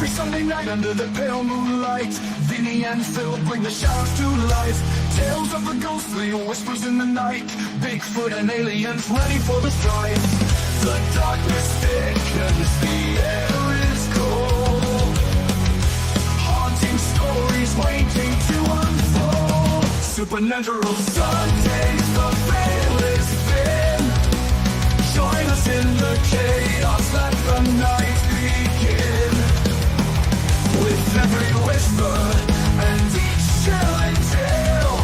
Every Sunday night under the pale moonlight, Vinny and Phil bring the shadows to life. Tales of the ghostly whispers in the night, Bigfoot and aliens ready for the strife. The darkness thickens, the air is cold, haunting stories waiting to unfold. Supernatural Sundays, the veil is thin. Join us in the chaos, let the night begin. With every whisper and each chilling tale,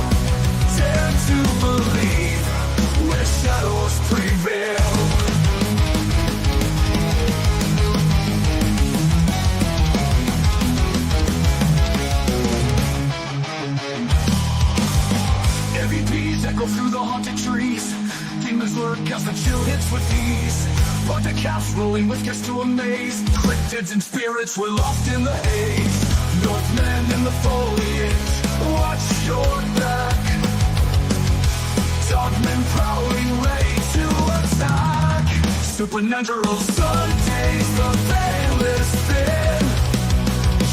dare to believe where shadows prevail. Heavy beats echo through the haunted trees. Demons lurk as the chill hits with ease. But the caps rolling with gets to amaze. Cryptids and spirits were lost in the haze. Northmen in the foliage, watch your back. Dogmen prowling, ready to attack. Supernatural Sundays, the veil is thin.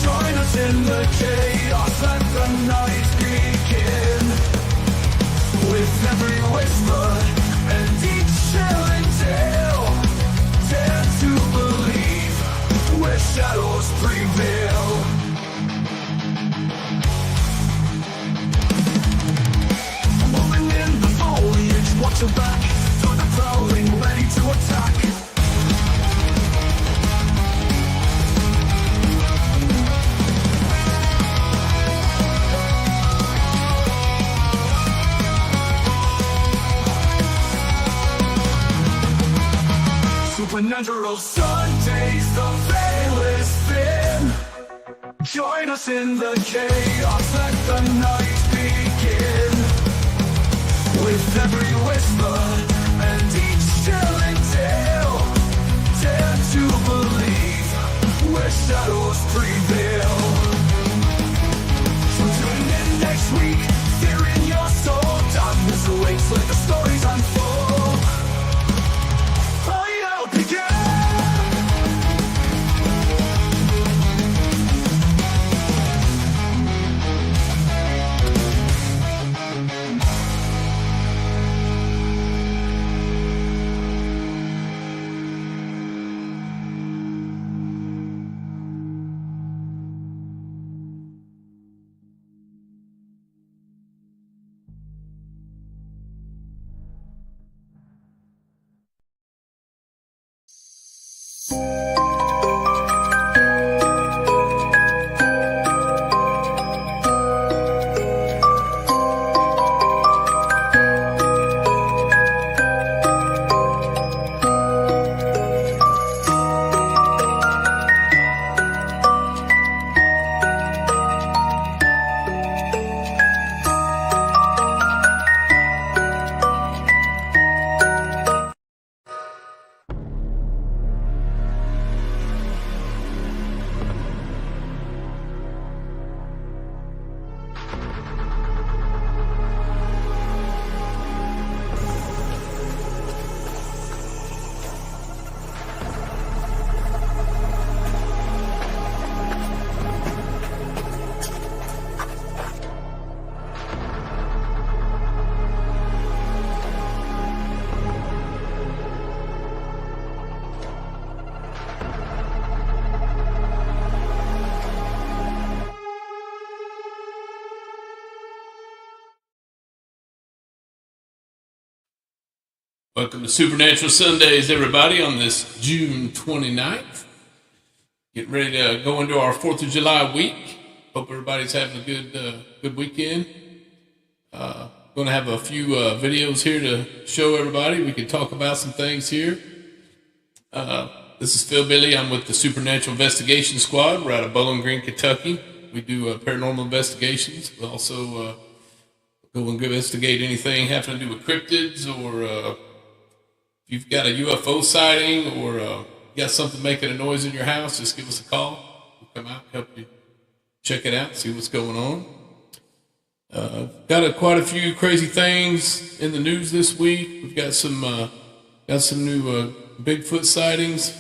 Join us in the chaos, let the night begin. With every whisper and each chilling tale, dare to believe where shadows prevail. Moving in the foliage, watch your back. Through the prowling, ready to attack. Supernatural Sundays, the veil is thin. Join us in the chaos, let the night begin. With every whisper and each chilling tale, dare to believe where shadows prevail. So tune in next week, fear in your soul. Darkness awaits, let the stories unfold. Welcome to Supernatural Sundays, everybody, on this June 29th. Getting ready to go into our 4th of July week. Hope everybody's having a good weekend. Going to have a few videos here to show everybody. We can talk about some things here. This is Philbilly. I'm with the Supernatural Investigation Squad. We're out of Bowling Green, Kentucky. We do paranormal investigations. We also go and investigate anything having to do with cryptids, or if you've got a UFO sighting, or got something making a noise in your house, just give us a call. We'll come out and help you check it out, see what's going on. Got quite a few crazy things in the news this week. We've got some new Bigfoot sightings.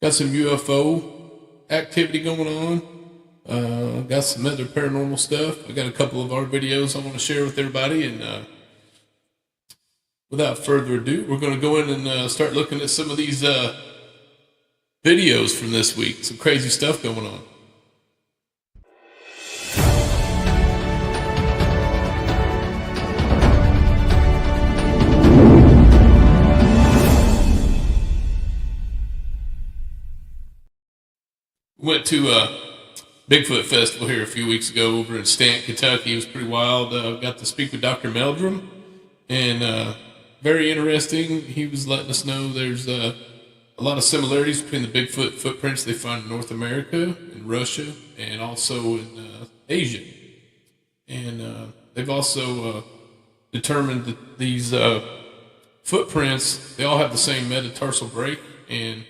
Got Got some UFO activity going on. Got some other paranormal stuff. I got a couple of our videos I want to share with everybody. And without further ado, we're going to go in and start looking at some of these videos from this week. Some crazy stuff going on. Went to a Bigfoot festival here a few weeks ago over in Stanton, Kentucky. It was pretty wild. Got to speak with Dr. Meldrum, and very interesting. He was letting us know there's a lot of similarities between the Bigfoot footprints they find in North America, in Russia, and also in Asia. And they've also determined that these footprints, they all have the same metatarsal break, and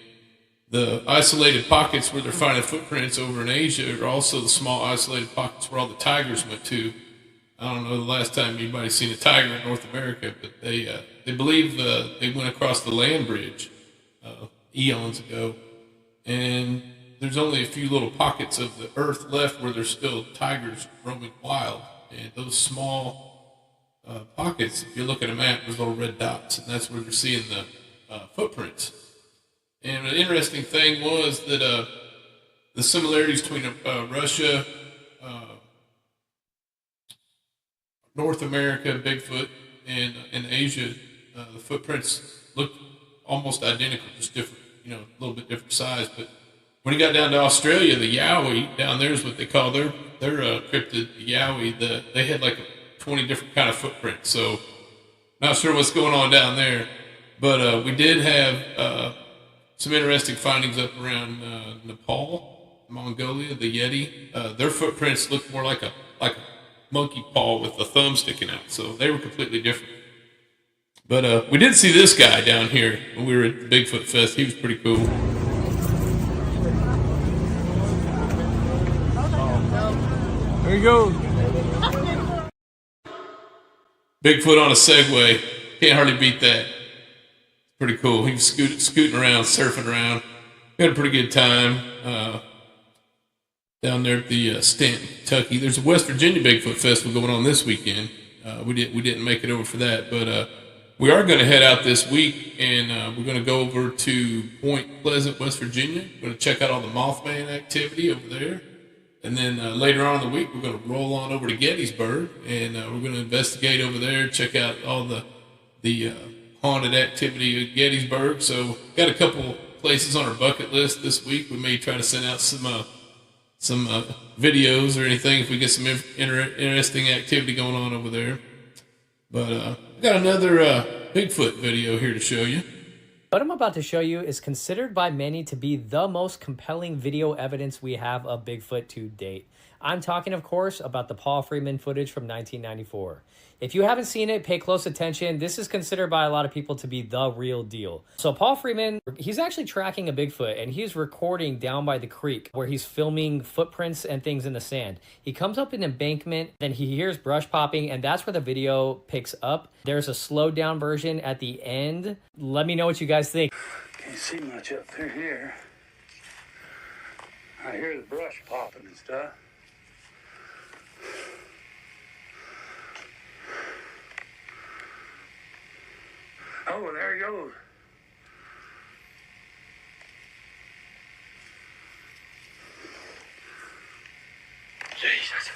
the isolated pockets where they're finding footprints over in Asia are also the small isolated pockets where all the tigers went to. I don't know the last time anybody's seen a tiger in North America, but they believe they went across the land bridge eons ago, and there's only a few little pockets of the earth left where there's still tigers roaming wild. And those small pockets, if you look at a map, there's little red dots, and that's where they're seeing the footprints. And an interesting thing was that the similarities between Russia, North America, Bigfoot, and Asia, the footprints look almost identical, just different, a little bit different size. But when you got down to Australia, the Yowie down there is what they call their cryptid, the Yowie. They had like 20 different kind of footprints. So not sure what's going on down there, but we did have some interesting findings up around Nepal, Mongolia, the Yeti. Their footprints look more like a monkey paw with a thumb sticking out, so they were completely different. But we did see this guy down here when we were at the Bigfoot Fest. He was pretty cool. There you go. Bigfoot on a Segway. Can't hardly beat that. Pretty cool. He was scooting around, surfing around. We had a pretty good time down there at the Stanton, Kentucky. There's a West Virginia Bigfoot Festival going on this weekend. We didn't make it over for that, but we are going to head out this week, and we're going to go over to Point Pleasant, West Virginia. We're going to check out all the Mothman activity over there. And then later on in the week, we're going to roll on over to Gettysburg, and we're going to investigate over there, check out all the haunted activity at Gettysburg. So got a couple places on our bucket list this week. We may try to send out some videos or anything if we get some interesting activity going on over there. But got another Bigfoot video here to show you. What I'm about to show you is considered by many to be the most compelling video evidence we have of Bigfoot to date. I'm talking, of course, about the Paul Freeman footage from 1994. If you haven't seen it, pay close attention. This is considered by a lot of people to be the real deal. So Paul Freeman, he's actually tracking a Bigfoot, and he's recording down by the creek where he's filming footprints and things in the sand. He comes up an embankment, then he hears brush popping, and that's where the video picks up. There's a slowed down version at the end. Let me know what you guys think. Can't see much up through here. I hear the brush popping and stuff. Oh, there he goes. Jesus.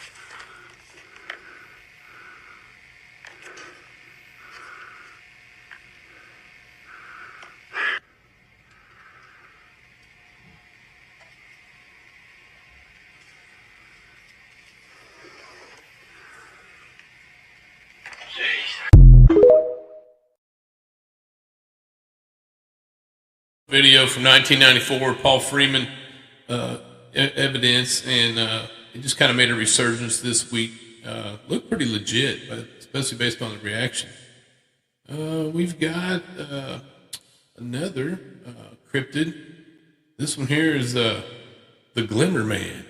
Video from 1994, Paul Freeman evidence, and it just kind of made a resurgence this week. Looked pretty legit, but especially based on the reaction. We've got another cryptid. This one here is the Glimmer Man.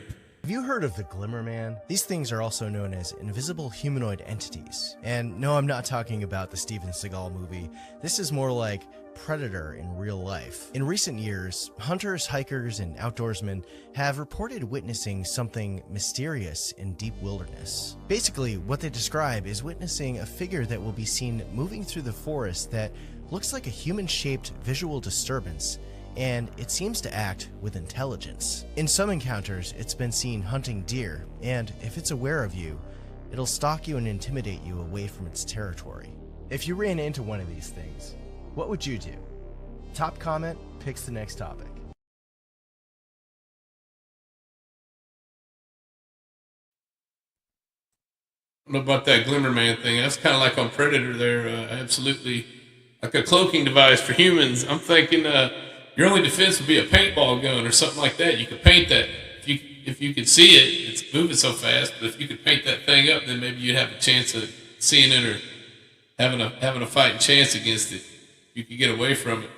Have you heard of the Glimmer Man? These things are also known as invisible humanoid entities. And no, I'm not talking about the Steven Seagal movie. This is more like Predator in real life. In recent years, hunters, hikers, and outdoorsmen have reported witnessing something mysterious in deep wilderness. Basically, what they describe is witnessing a figure that will be seen moving through the forest that looks like a human-shaped visual disturbance, and it seems to act with intelligence. In some encounters, it's been seen hunting deer, and if it's aware of you, it'll stalk you and intimidate you away from its territory. If you ran into one of these things, what would you do? Top comment picks the next topic. I don't know about that Glimmer Man thing. That's kind of like on Predator there. Absolutely. Like a cloaking device for humans. I'm thinking your only defense would be a paintball gun or something like that. You could paint that. If you could see it, it's moving so fast, but if you could paint that thing up, then maybe you'd have a chance of seeing it or having a fighting chance against it. You could get away from it.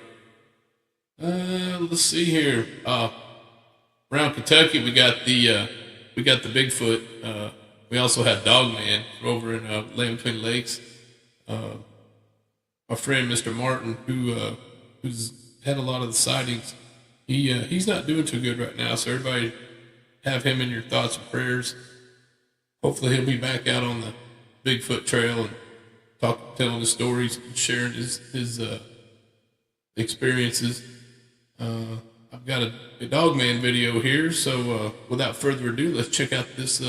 Let's see here. Around Kentucky, we got the Bigfoot. We also have Dogman over in Land Between the Lakes. Our friend Mr. Martin, who's had a lot of the sightings, he's not doing too good right now. So everybody have him in your thoughts and prayers. Hopefully he'll be back out on the Bigfoot trail and telling his stories, and sharing his experiences. I've got a Dogman video here, so without further ado, let's check out this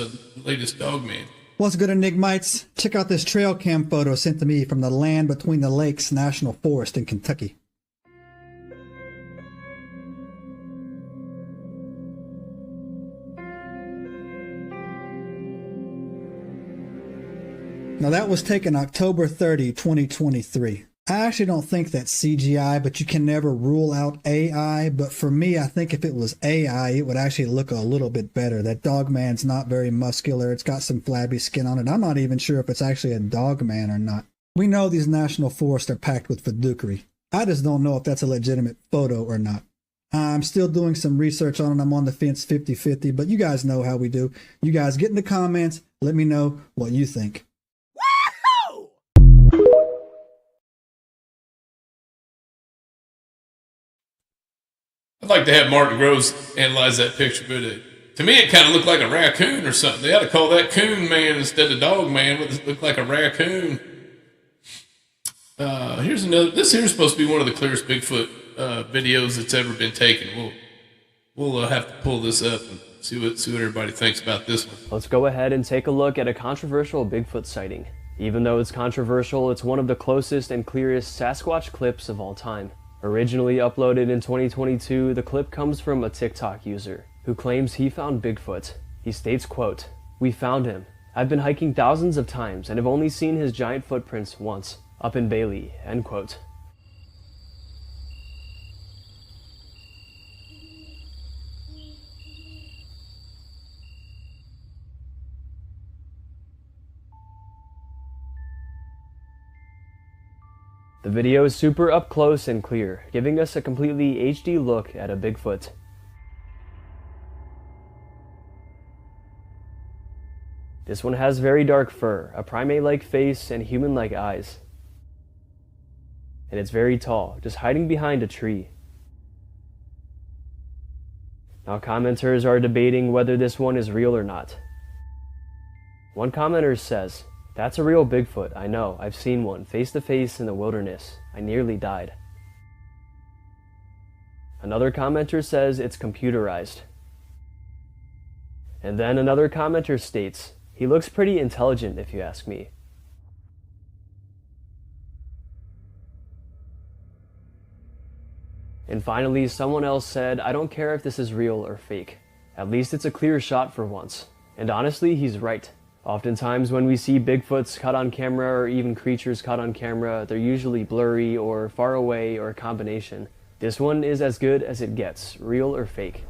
latest Dogman. What's good, Enigmites? Check out this trail cam photo sent to me from the Land Between the Lakes National Forest in Kentucky. Now that was taken October 30, 2023. I actually don't think that's CGI, but you can never rule out AI. But for me, I think if it was AI, it would actually look a little bit better. That Dogman's not very muscular. It's got some flabby skin on it. I'm not even sure if it's actually a Dogman or not. We know these national forests are packed with fiduciary. I just don't know if that's a legitimate photo or not. I'm still doing some research on it. I'm on the fence 50-50, but you guys know how we do. You guys get in the comments. Let me know what you think. I'd like to have Martin Groves analyze that picture, but to me it kind of looked like a raccoon or something. They ought to call that Coon Man instead of Dog Man, but it looked like a raccoon. Here's another. This here's supposed to be one of the clearest Bigfoot videos that's ever been taken. We'll have to pull this up and see what everybody thinks about this one. Let's go ahead and take a look at a controversial Bigfoot sighting. Even though it's controversial, it's one of the closest and clearest Sasquatch clips of all time. Originally uploaded in 2022, the clip comes from a TikTok user who claims he found Bigfoot. He states, quote, "We found him. I've been hiking thousands of times and have only seen his giant footprints once, up in Bailey," end quote. The video is super up close and clear, giving us a completely HD look at a Bigfoot. This one has very dark fur, a primate-like face, and human-like eyes. And it's very tall, just hiding behind a tree. Now commenters are debating whether this one is real or not. One commenter says, "That's a real Bigfoot, I know, I've seen one, face to face in the wilderness. I nearly died." Another commenter says it's computerized. And then another commenter states, "He looks pretty intelligent if you ask me." And finally, someone else said, "I don't care if this is real or fake. At least it's a clear shot for once." And honestly, he's right. Oftentimes when we see Bigfoots caught on camera or even creatures caught on camera, they're usually blurry or far away or a combination. This one is as good as it gets, real or fake.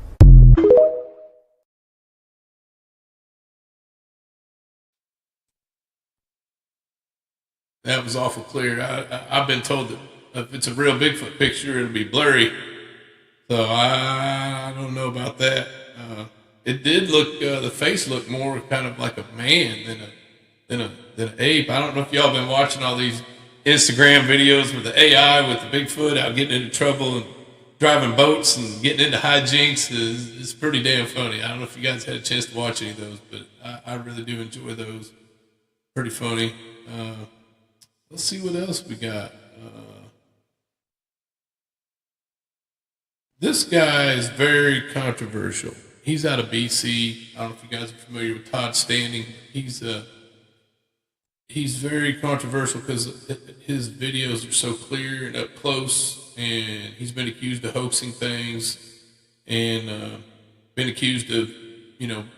That was awful clear. I've been told that if it's a real Bigfoot picture, it'll be blurry. So I don't know about that. it did look, the face looked more kind of like a man than an ape. I don't know if y'all been watching all these Instagram videos with the AI with the Bigfoot out getting into trouble and driving boats and getting into hijinks. It's pretty damn funny. I don't know if you guys had a chance to watch any of those, but I really do enjoy those. Pretty funny. Let's see what else we got. This guy is very controversial. He's out of BC. I don't know if you guys are familiar with Todd Standing. He's very controversial because his videos are so clear and up close, and he's been accused of hoaxing things and been accused of,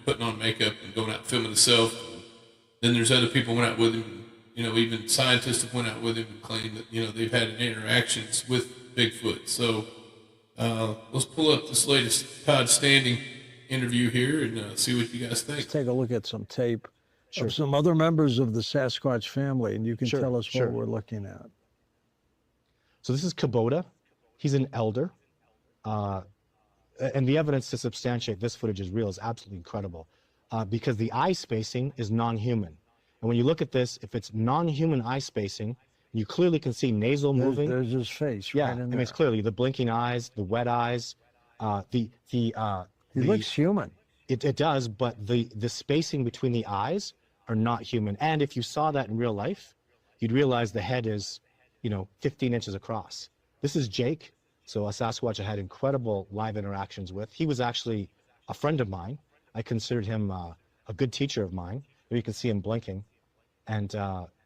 putting on makeup and going out and filming himself. Then there's other people went out with him, even scientists have went out with him and claimed that, they've had interactions with Bigfoot. So let's pull up this latest Todd Standing interview here and see what you guys think. Let's take a look at some tape of some other members of the Sasquatch family, and you can tell us what we're looking at. So this is Kubota. He's an elder. And the evidence to substantiate this footage is real is absolutely incredible because the eye spacing is non-human. And when you look at this, if it's non-human eye spacing, you clearly can see nasal moving. There's his face Yeah, right in I there. mean, it's clearly the blinking eyes, the wet eyes, He looks human. It does, but the spacing between the eyes are not human. And if you saw that in real life, you'd realize the head is, 15 inches across. This is Jake. So a Sasquatch I had incredible live interactions with. He was actually a friend of mine. I considered him a good teacher of mine. There you can see him blinking. And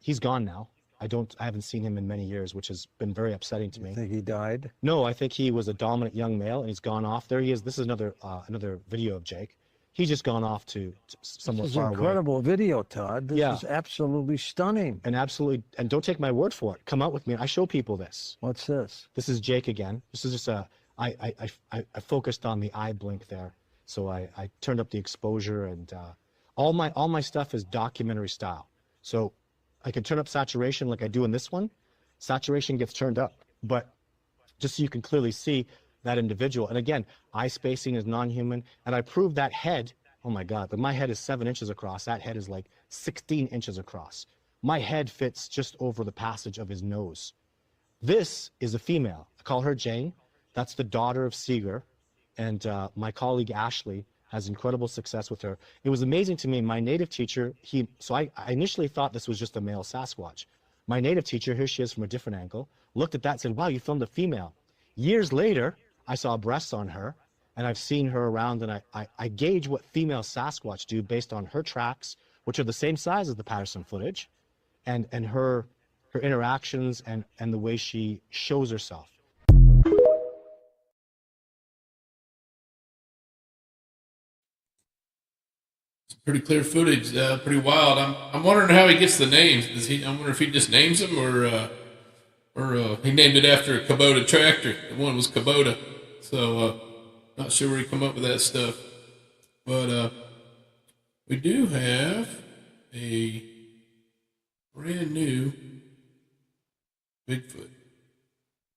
he's gone now. I haven't seen him in many years, which has been very upsetting to me. You think he died? No, I think he was a dominant young male, and he's gone off. There he is. This is another video of Jake. He's just gone off to somewhere This is far away. incredible video, Todd. This is absolutely stunning. And don't take my word for it. Come out with me. I show people this. What's this? This is Jake again. This is just I focused on the eye blink there, so I turned up the exposure, and all my stuff is documentary style. So I can turn up saturation like I do in this one. Saturation gets turned up, but just so you can clearly see that individual. And again, eye spacing is non-human, and I proved that head. Oh my God, but my head is 7 inches across. That head is like 16 inches across. My head fits just over the passage of his nose. This is a female. I call her Jane. That's the daughter of Seeger, and my colleague Ashley has incredible success with her. It was amazing to me. My native teacher, I initially thought this was just a male Sasquatch. My native teacher, here she is from a different angle, looked at that and said, wow, you filmed a female. Years later, I saw breasts on her, and I've seen her around, and I gauge what female Sasquatch do based on her tracks, which are the same size as the Patterson footage, and her interactions and the way she shows herself. Pretty clear footage, pretty wild. I'm wondering how he gets the names. I wonder if he just names them, or he named it after a Kubota tractor. The one was Kubota, so not sure where he come up with that stuff. But we do have a brand new Bigfoot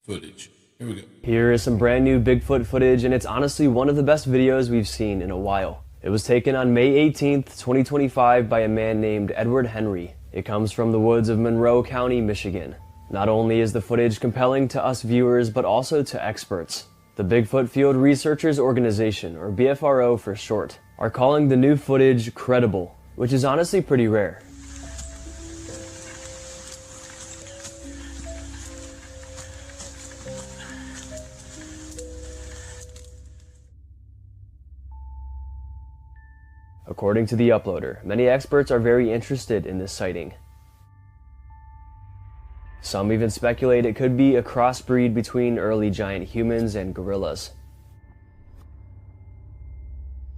footage. Here we go. Here is some brand new Bigfoot footage, and it's honestly one of the best videos we've seen in a while. It was taken on May 18th, 2025 by a man named Edward Henry. It comes from the woods of Monroe County, Michigan. Not only is the footage compelling to us viewers, but also to experts. The Bigfoot Field Researchers Organization, or BFRO for short, are calling the new footage credible, which is honestly pretty rare. According to the uploader, many experts are very interested in this sighting. Some even speculate it could be a crossbreed between early giant humans and gorillas.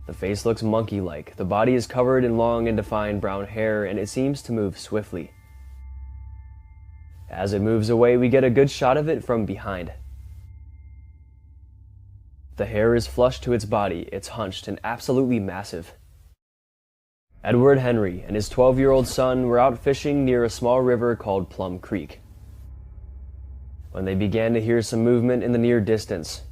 The face looks monkey-like, the body is covered in long and defined brown hair, and it seems to move swiftly. As it moves away, we get a good shot of it from behind. The hair is flush to its body, it's hunched and absolutely massive. Edward Henry and his 12-year-old son were out fishing near a small river called Plum Creek when they began to hear some movement in the near distance.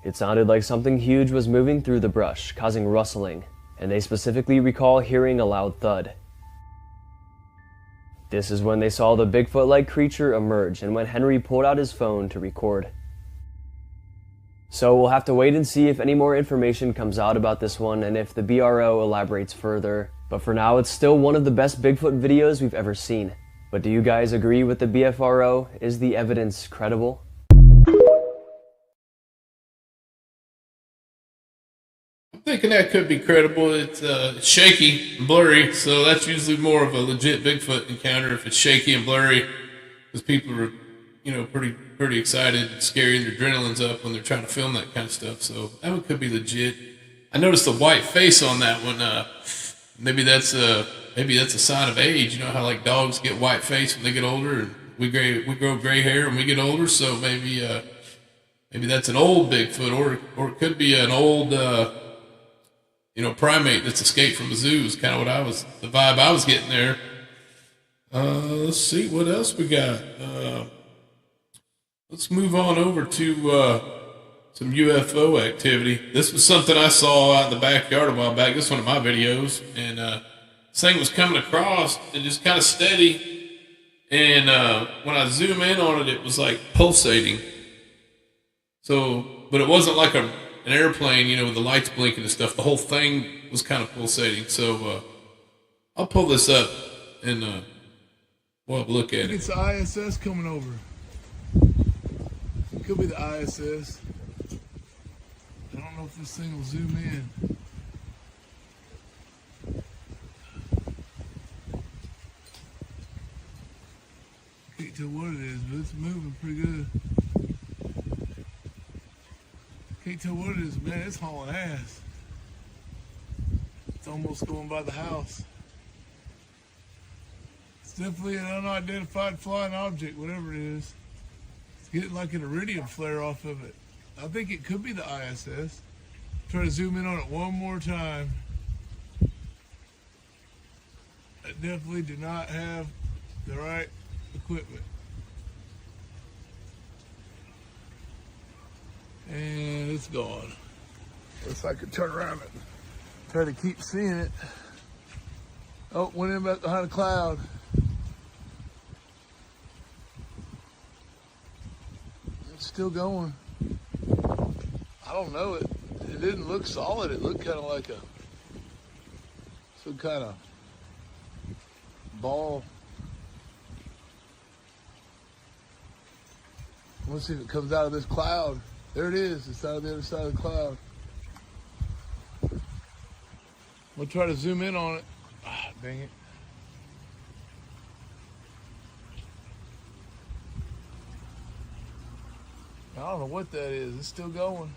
It sounded like something huge was moving through the brush, causing rustling, and they specifically recall hearing a loud thud. This is when they saw the Bigfoot-like creature emerge and when Henry pulled out his phone to record. So we'll have to wait and see if any more information comes out about this one and if the BRO elaborates further. But for now, it's still one of the best Bigfoot videos we've ever seen. But do you guys agree with the BFRO? Is the evidence credible? I'm thinking that could be credible. It's shaky and blurry, so that's usually more of a legit Bigfoot encounter if it's shaky and blurry, because people are, pretty excited and scary, and their adrenaline's up when they're trying to film that kind of stuff. So that one could be legit. I noticed the white face on that one. Maybe that's a sign of age. You know how like dogs get white face when they get older, and we grow gray hair when we get older. So maybe that's an old Bigfoot, or it could be an old primate that's escaped from the zoo. Is kind of the vibe I was getting there. Let's see what else we got. Let's move on over to some UFO activity. This was something I saw out in the backyard a while back. This is one of my videos, and this thing was coming across and just kind of steady. And when I zoom in on it, it was like pulsating. So, but it wasn't like an airplane, with the lights blinking and stuff. The whole thing was kind of pulsating. So I'll pull this up and we'll have a look at it. It's the ISS coming over. It could be the ISS. I don't know if this thing will zoom in. Can't tell what it is, but it's moving pretty good. Can't tell what it is, man. It's hauling ass. It's almost going by the house. It's definitely an unidentified flying object, whatever it is. It's getting like an iridium flare off of it. I think it could be the ISS. Try to zoom in on it one more time. I definitely do not have the right equipment. And it's gone. Looks like I could turn around and try to keep seeing it. Oh, went in back behind a cloud. It's still going. I don't know. It didn't look solid. It looked kind of like some kind of ball. Let's see if it comes out of this cloud. There it is. It's out of the other side of the cloud. We'll try to zoom in on it. Ah, dang it. I don't know what that is. It's still going.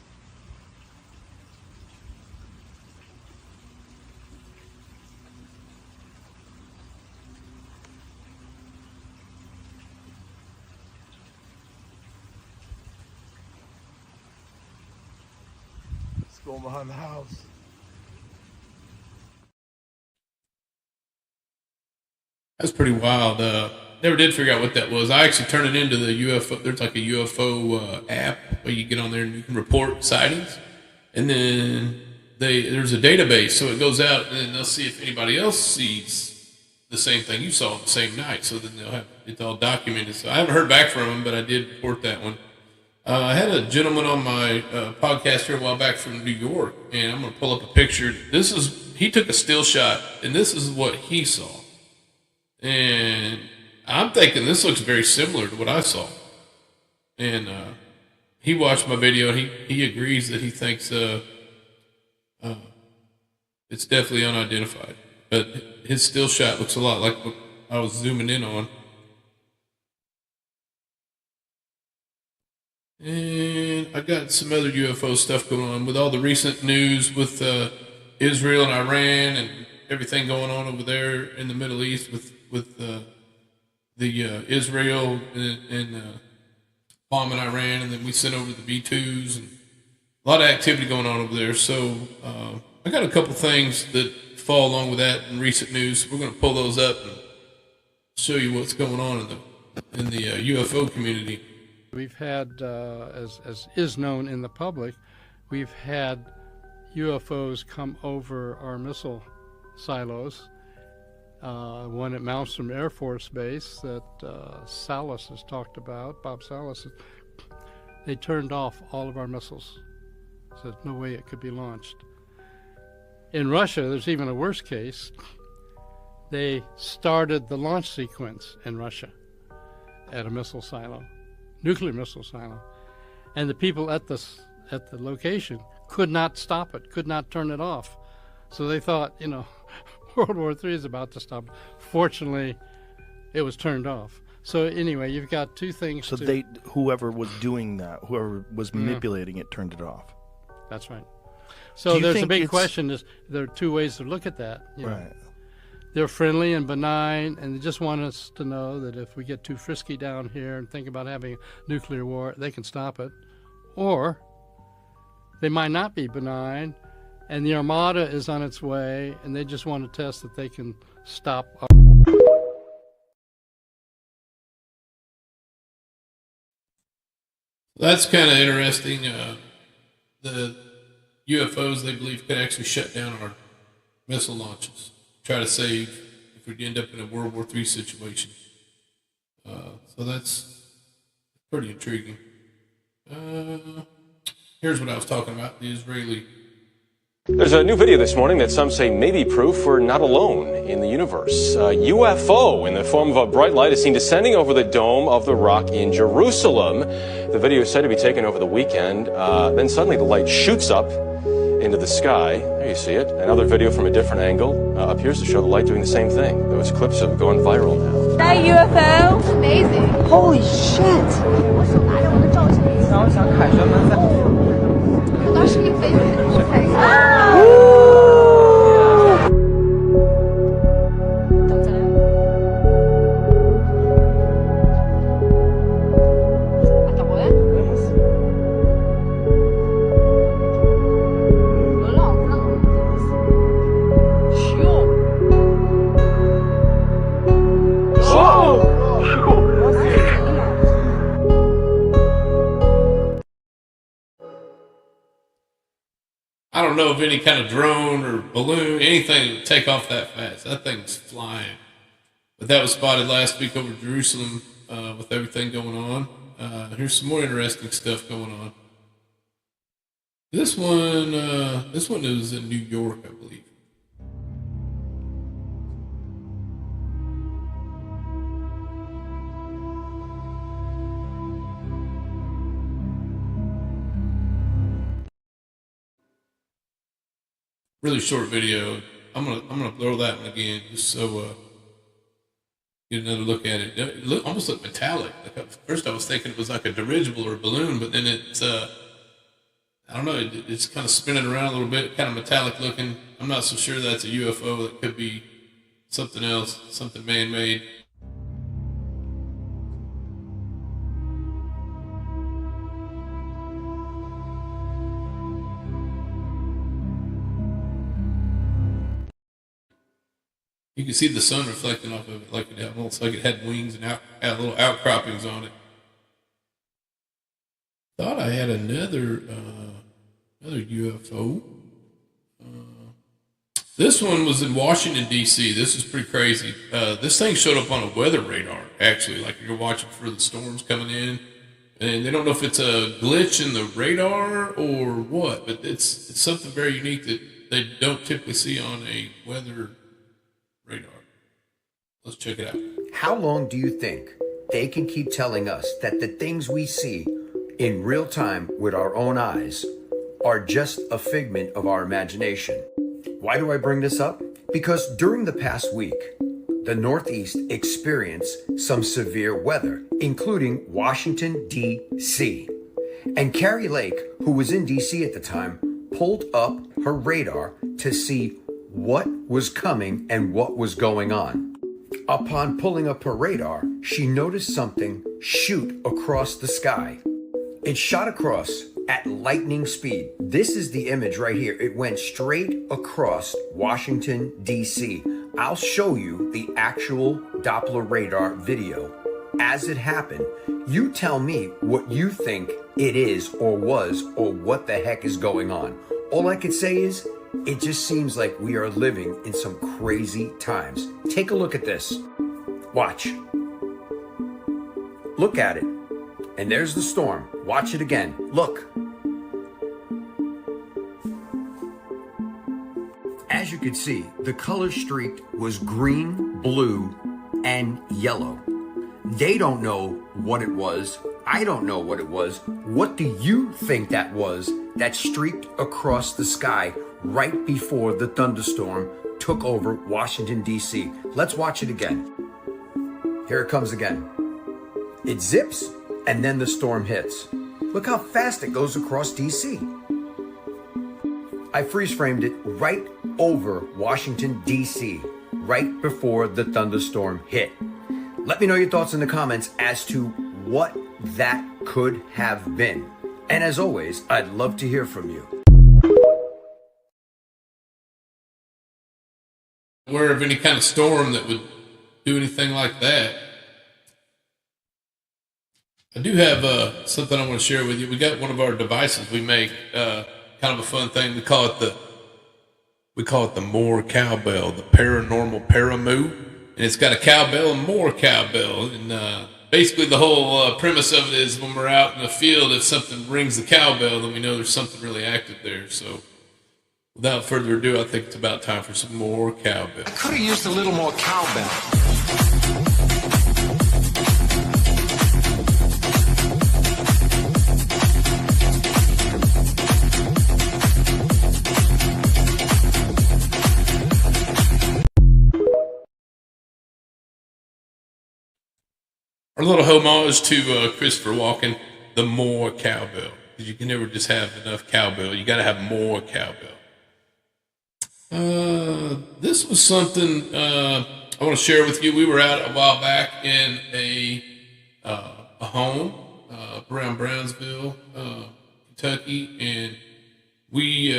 It's going behind the house. That's pretty wild. Never did figure out what that was. I actually turned it into the UFO. There's like a UFO app where you get on there and you can report sightings. And then there's a database, so it goes out and then they'll see if anybody else sees the same thing you saw on the same night. So then they'll have it's all documented. So I haven't heard back from them, but I did report that one. I had a gentleman on my podcast here a while back from New York, and I'm going to pull up a picture. He took a still shot, and this is what he saw. And I'm thinking this looks very similar to what I saw. And he watched my video, and he agrees that he thinks it's definitely unidentified. But his still shot looks a lot like what I was zooming in on. And I got some other UFO stuff going on with all the recent news with Israel and Iran and everything going on over there in the Middle East with Israel and bombing Iran, and then we sent over the B-2s and a lot of activity going on over there. So I got a couple things that fall along with that in recent news. We're going to pull those up and show you what's going on in the UFO community. We've had, as is known in the public, we've had UFOs come over our missile silos. One at Malmstrom Air Force Base that Salas has talked about, Bob Salas, they turned off all of our missiles. So there's no way it could be launched. In Russia, there's even a worse case. They started the launch sequence in Russia at a missile silo, nuclear missile silo. And the people at the location could not stop it, could not turn it off. So they thought, World War III is about to stop. Fortunately, it was turned off. So anyway, you've got two things. So whoever was doing that, whoever was manipulating it, turned it off. That's right. So there's a big question. There are two ways to look at that. Right. They're friendly and benign, and they just want us to know that if we get too frisky down here and think about having a nuclear war, they can stop it. Or they might not be benign, and the Armada is on its way, and they just want to test that they can stop. That's kind of interesting. The UFOs, they believe, could actually shut down our missile launches, try to save if we end up in a World War III situation. So that's pretty intriguing. Here's what I was talking about, the Israeli. There's a new video this morning that some say may be proof we're not alone in the universe. A UFO in the form of a bright light is seen descending over the Dome of the Rock in Jerusalem. The video is said to be taken over the weekend. Then suddenly the light shoots up into the sky. There you see it. Another video from a different angle appears to show the light doing the same thing. Those clips have gone viral now. That UFO? It's amazing. Holy shit. 我当时一飞就开始。I don't know of any kind of drone or balloon, anything that would take off that fast. That thing's flying. But that was spotted last week over Jerusalem with everything going on. Here's some more interesting stuff going on. This one is in New York, I believe. Really short video. I'm gonna blow that one again just so get another look at it. It almost looked metallic. Like at first I was thinking it was like a dirigible or a balloon, but then it's I don't know. It's kind of spinning around a little bit, kind of metallic looking. I'm not so sure that's a UFO. That could be something else, something man-made. You can see the sun reflecting off of it, like it almost like it had wings and had little outcroppings on it. Thought I had another UFO. This one was in Washington D.C. This is pretty crazy. This thing showed up on a weather radar. Actually, like you're watching for the storms coming in, and they don't know if it's a glitch in the radar or what, but it's something very unique that they don't typically see on a weather radar. Let's check it out. How long do you think they can keep telling us that the things we see in real time with our own eyes are just a figment of our imagination? Why do I bring this up? Because during the past week, the Northeast experienced some severe weather, including Washington, D.C. And Carrie Lake, who was in D.C. at the time, pulled up her radar to see what was coming and what was going on. Upon pulling up her radar, she noticed something shoot across the sky. It shot across at lightning speed. This is the image right here. It went straight across Washington, D.C. I'll show you the actual Doppler radar video as it happened. You tell me what you think it is or was or what the heck is going on. All I could say is, it just seems like we are living in some crazy times. Take a look at this. Watch. Look at it. And there's the storm. Watch it again. Look. As you can see, the color streak was green, blue, and yellow. They don't know what it was. I don't know what it was. What do you think that was that streaked across the sky right before the thunderstorm took over Washington, D.C.? Let's watch it again. Here it comes again. It zips, and then the storm hits. Look how fast it goes across D.C. I freeze framed it right over Washington, D.C., right before the thunderstorm hit. Let me know your thoughts in the comments as to what that could have been. And as always, I'd love to hear from you. Aware of any kind of storm that would do anything like that. I do have something I want to share with you. We got one of our devices we make, kind of a fun thing. We call it the More Cowbell, the Paranormal Paramoo. And it's got a cowbell and more cowbell. And basically the whole premise of it is when we're out in the field, if something rings the cowbell, then we know there's something really active there. So without further ado, I think it's about time for some more cowbell. I could have used a little more cowbell. Our little homage to Christopher Walken, the more cowbell. Because you can never just have enough cowbell. You got to have more cowbell. This was something I want to share with you. We were out a while back in a home around Brownsville, Kentucky, and we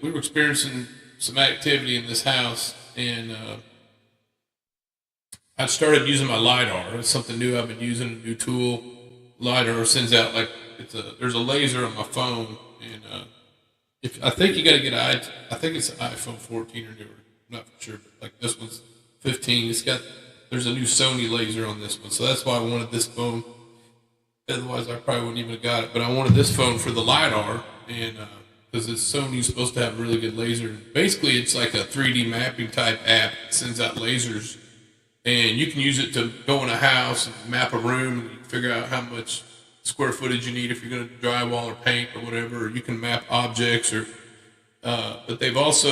were experiencing some activity in this house, and I started using my LiDAR. It's something new I've been using, a new tool. LiDAR sends out there's a laser on my phone, and I think you got to get I think it's an iPhone 14 or newer. I'm not for sure, but like this one's 15. There's a new Sony laser on this one, so that's why I wanted this phone. Otherwise, I probably wouldn't even have got it. But I wanted this phone for the LiDAR, and because Sony's supposed to have a really good laser. Basically, it's like a 3D mapping type app that sends out lasers. And you can use it to go in a house and map a room and figure out how much square footage you need if you're going to drywall or paint or whatever. Or you can map objects, but they've also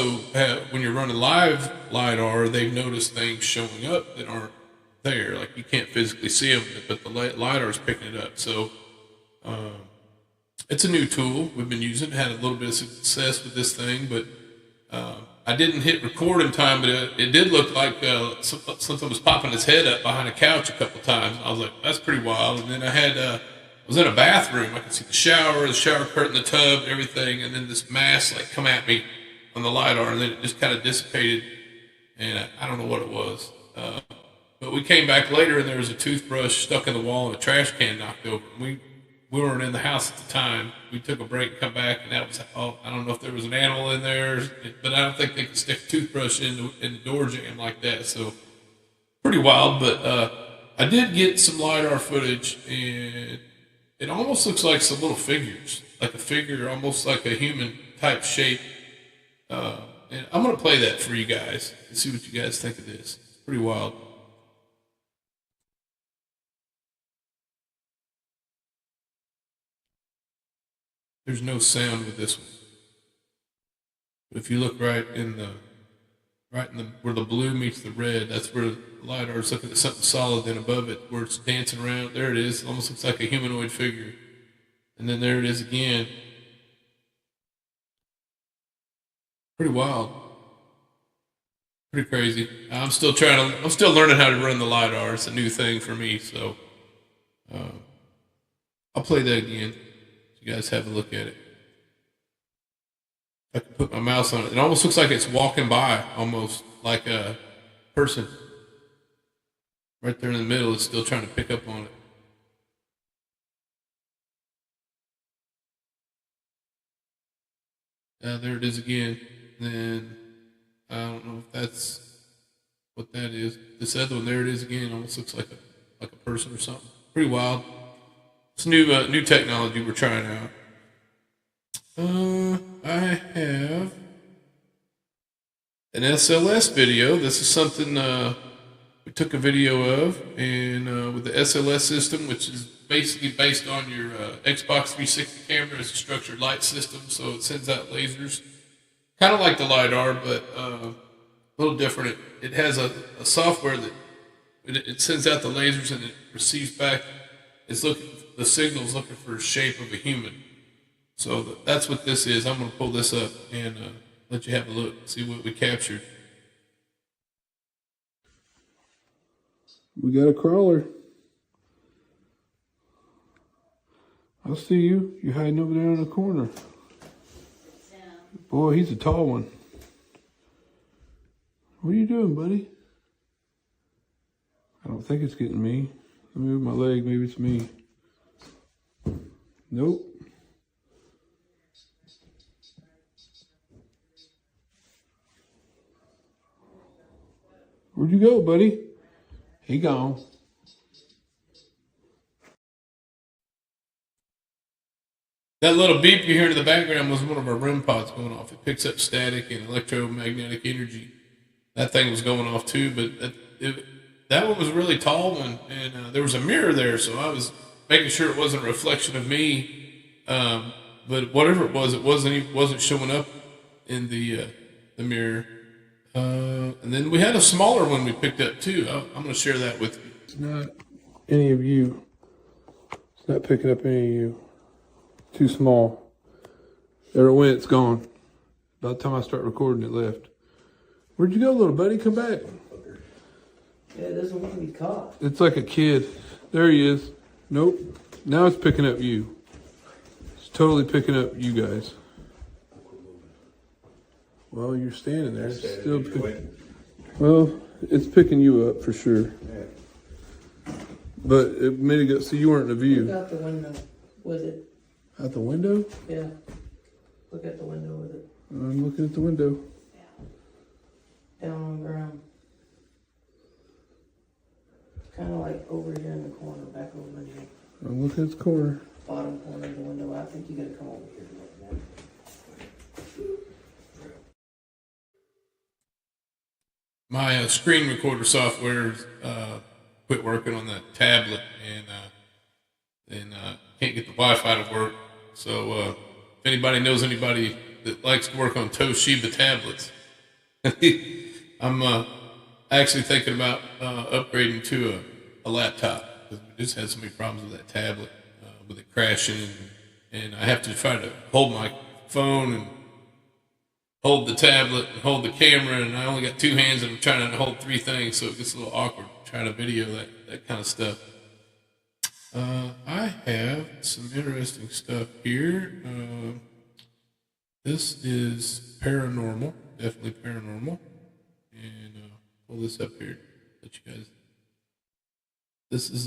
when you're running live LiDAR, they've noticed things showing up that aren't there. Like you can't physically see them, but the LiDAR is picking it up. So it's a new tool we've been using. Had a little bit of success with this thing, but I didn't hit record in time, but it did look like something was popping its head up behind a couch a couple times. I was like, that's pretty wild. And then I was in a bathroom. I could see the shower curtain, the tub, everything. And then this mass come at me on the LiDAR, and then it just kind of dissipated. And I don't know what it was. But we came back later, and there was a toothbrush stuck in the wall and a trash can knocked over. We weren't in the house at the time. We took a break and come back, and that was, I don't know if there was an animal in there, but I don't think they could stick a toothbrush in the door jamb like that. So pretty wild, but I did get some LiDAR footage, and it almost looks like some little figures, like a figure, almost like a human type shape. And I'm going to play that for you guys and see what you guys think of this. It's pretty wild. There's no sound with this one. But if you look right in the where the blue meets the red, that's where the LiDAR is looking at something solid. Then above it, where it's dancing around, there it is. It almost looks like a humanoid figure. And then there it is again. Pretty wild. Pretty crazy. I'm still learning how to run the LiDAR. It's a new thing for me, so I'll play that again. You guys have a look at it. I can put my mouse on it. It almost looks like it's walking by, almost like a person. Right there in the middle, it's still trying to pick up on it. There it is again. Then I don't know if that's what that is. This other one, there it is again. Almost looks like a person or something. Pretty wild. It's new technology we're trying out. I have an SLS video. This is something we took a video of, and with the SLS system, which is basically based on your Xbox 360 camera, it's a structured light system, so it sends out lasers, kind of like the LiDAR, but a little different. It has a software that it sends out the lasers and it receives back. The signal's looking for a shape of a human. So that's what this is. I'm going to pull this up and let you have a look, see what we captured. We got a crawler. I see you. You're hiding over there in the corner. Boy, he's a tall one. What are you doing, buddy? I don't think it's getting me. Let me move my leg. Maybe it's me. Nope. Where'd you go, buddy? He gone. That little beep you hear in the background was one of our REM pods going off. It picks up static and electromagnetic energy. That thing was going off too, but that one was a really tall one, and there was a mirror there, so I was making sure it wasn't a reflection of me. But whatever it wasn't showing up in the mirror. And then we had a smaller one we picked up too. I'm going to share that with you. It's not any of you. It's not picking up any of you. Too small. There it went. It's gone. By the time I start recording, it left. Where'd you go, little buddy? Come back. Yeah, it doesn't want to be caught. It's like a kid. There he is. Nope. Now it's picking up you. It's totally picking up you guys. Well, you're standing there. It's still well, it's picking you up for sure. But a minute ago, so you weren't in the view. Look out the window with it. Out the window? Yeah. Look at the window with it. I'm looking at the window. Down on the ground. Kind of like over here in the corner, back over in the I'm looking at the corner. bottom corner of the window. I think you gotta come over here to look at it. My screen recorder software quit working on that tablet, and can't get the Wi-Fi to work. So if anybody knows anybody that likes to work on Toshiba tablets, I'm actually thinking about upgrading to a laptop, because we just had so many problems with that tablet, with it crashing, and I have to try to hold my phone and hold the tablet and hold the camera, and I only got two hands and I'm trying to hold three things, so it gets a little awkward trying to video that kind of stuff. I have some interesting stuff here. This is paranormal, definitely paranormal. And pull this up here, let you guys. This is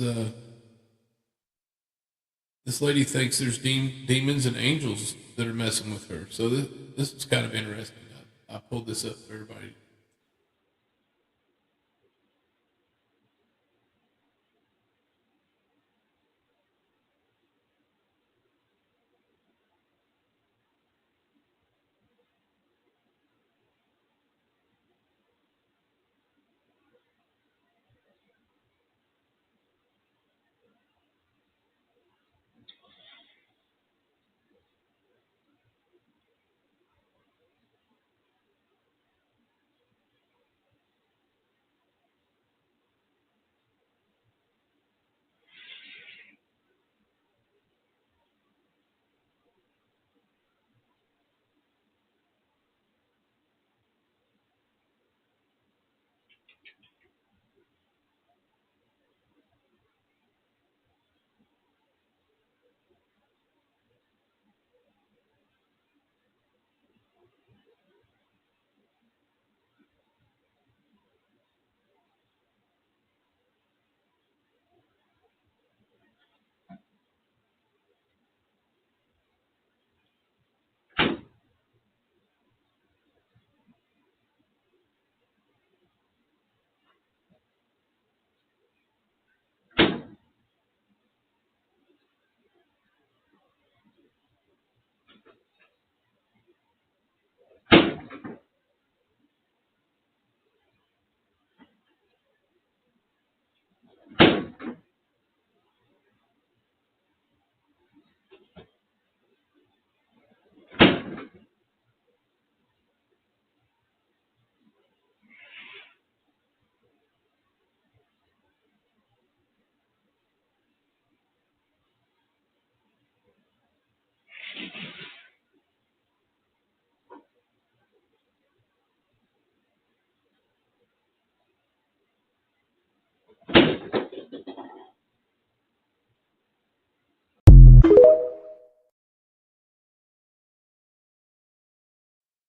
this lady thinks there's demons and angels that are messing with her. So this is kind of interesting. I pulled this up for everybody.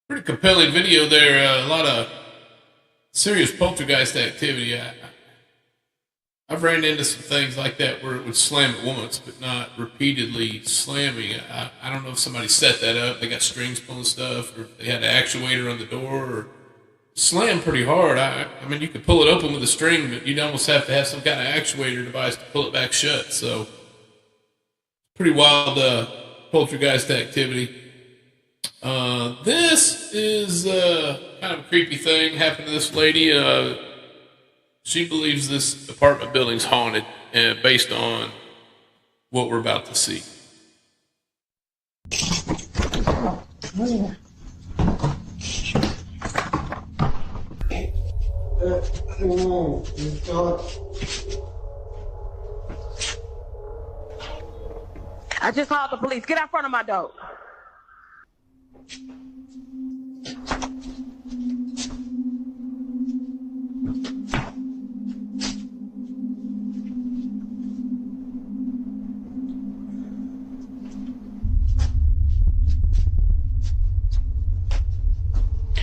Pretty compelling video there. A lot of serious poltergeist activity. I've ran into some things like that where it would slam it once, but not repeatedly slamming. I don't know if somebody set that up. They got strings pulling stuff, or if they had an actuator on the door, or slam pretty hard. I mean, you could pull it open with a string, but you'd almost have to have some kind of actuator device to pull it back shut. So, pretty wild poltergeist activity. This is kind of a creepy thing happened to this lady. She believes this apartment building's haunted based on what we're about to see. I just called the police. Get out front of my door.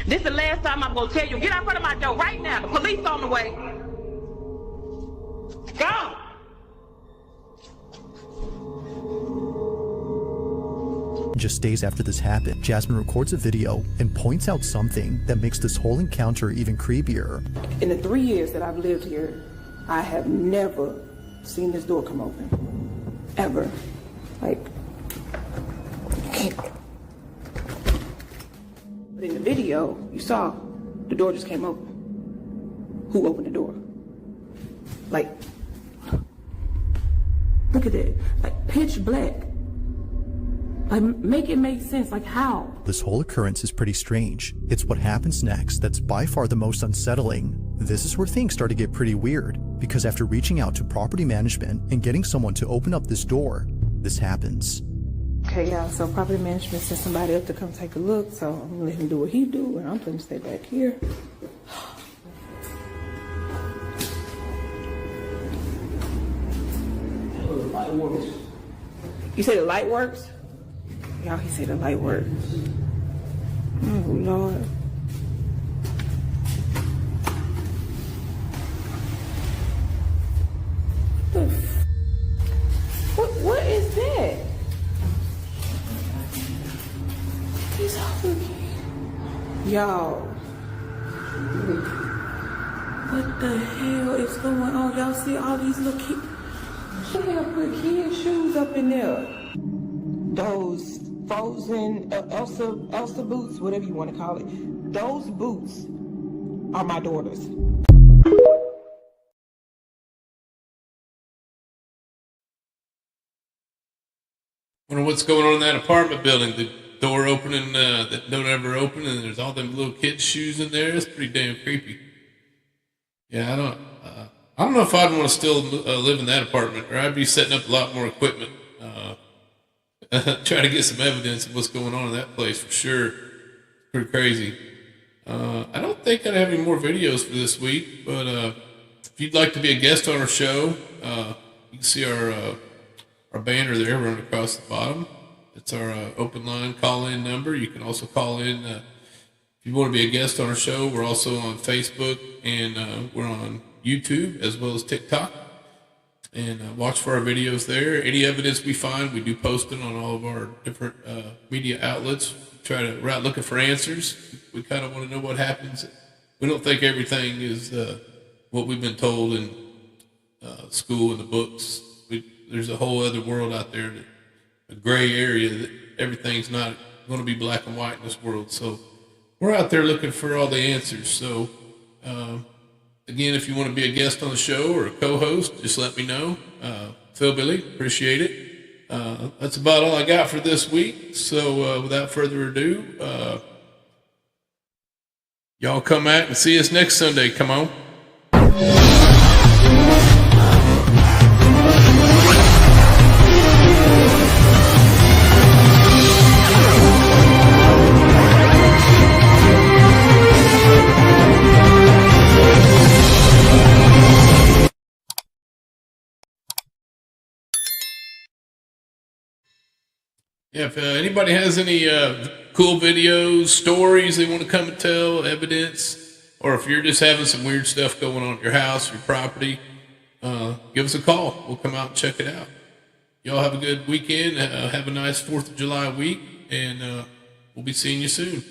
This is the last time I'm gonna tell you. Get out front of my door right now. The police on the way. Go! Just days after this happened, Jasmine records a video and points out something that makes this whole encounter even creepier. In the 3 years that I've lived here, I have never seen this door come open. Ever. Like, but in the video, you saw the door just came open. Who opened the door? Like, look at it. Like, pitch black. Like, make it make sense. Like, how? This whole occurrence is pretty strange. It's what happens next that's by far the most unsettling. This is where things start to get pretty weird, because after reaching out to property management and getting someone to open up this door, this happens. Okay, yeah, so property management sent somebody up to come take a look, so I'm gonna let him do what he do, and I'm gonna stay back here. Light works. You say the light works? Y'all, he said the light works. Oh, Lord. What is that? He's over here. Y'all. What the hell is going on? Y'all see all these little kids? She had put kids' shoes up in there. Those frozen Elsa boots, whatever you want to call it. Those boots are my daughter's. Wonder what's going on in that apartment building. The door opening that don't ever open, and there's all them little kids' shoes in there. It's pretty damn creepy. Yeah, I don't know if I'd want to still live in that apartment, or I'd be setting up a lot more equipment. Try to get some evidence of what's going on in that place for sure. Pretty crazy. I don't think I have any more videos for this week, but if you'd like to be a guest on our show, you can see our banner there running across the bottom. It's our open line call-in number. You can also call in if you want to be a guest on our show. We're also on Facebook, and we're on YouTube as well as TikTok. And watch for our videos there. Any evidence we find, we do post it on all of our different media outlets. We're out looking for answers. We kind of want to know what happens. We don't think everything is what we've been told in school and the books. There's a whole other world out there, a gray area that everything's not going to be black and white in this world. So we're out there looking for all the answers. So, again, if you want to be a guest on the show or a co-host, just let me know. Philbilly, appreciate it. That's about all I got for this week. So, without further ado, y'all come out and see us next Sunday. Come on. Yeah, if anybody has any cool videos, stories they want to come and tell, evidence, or if you're just having some weird stuff going on at your house, your property, give us a call. We'll come out and check it out. Y'all have a good weekend. Have a nice 4th of July week, and we'll be seeing you soon.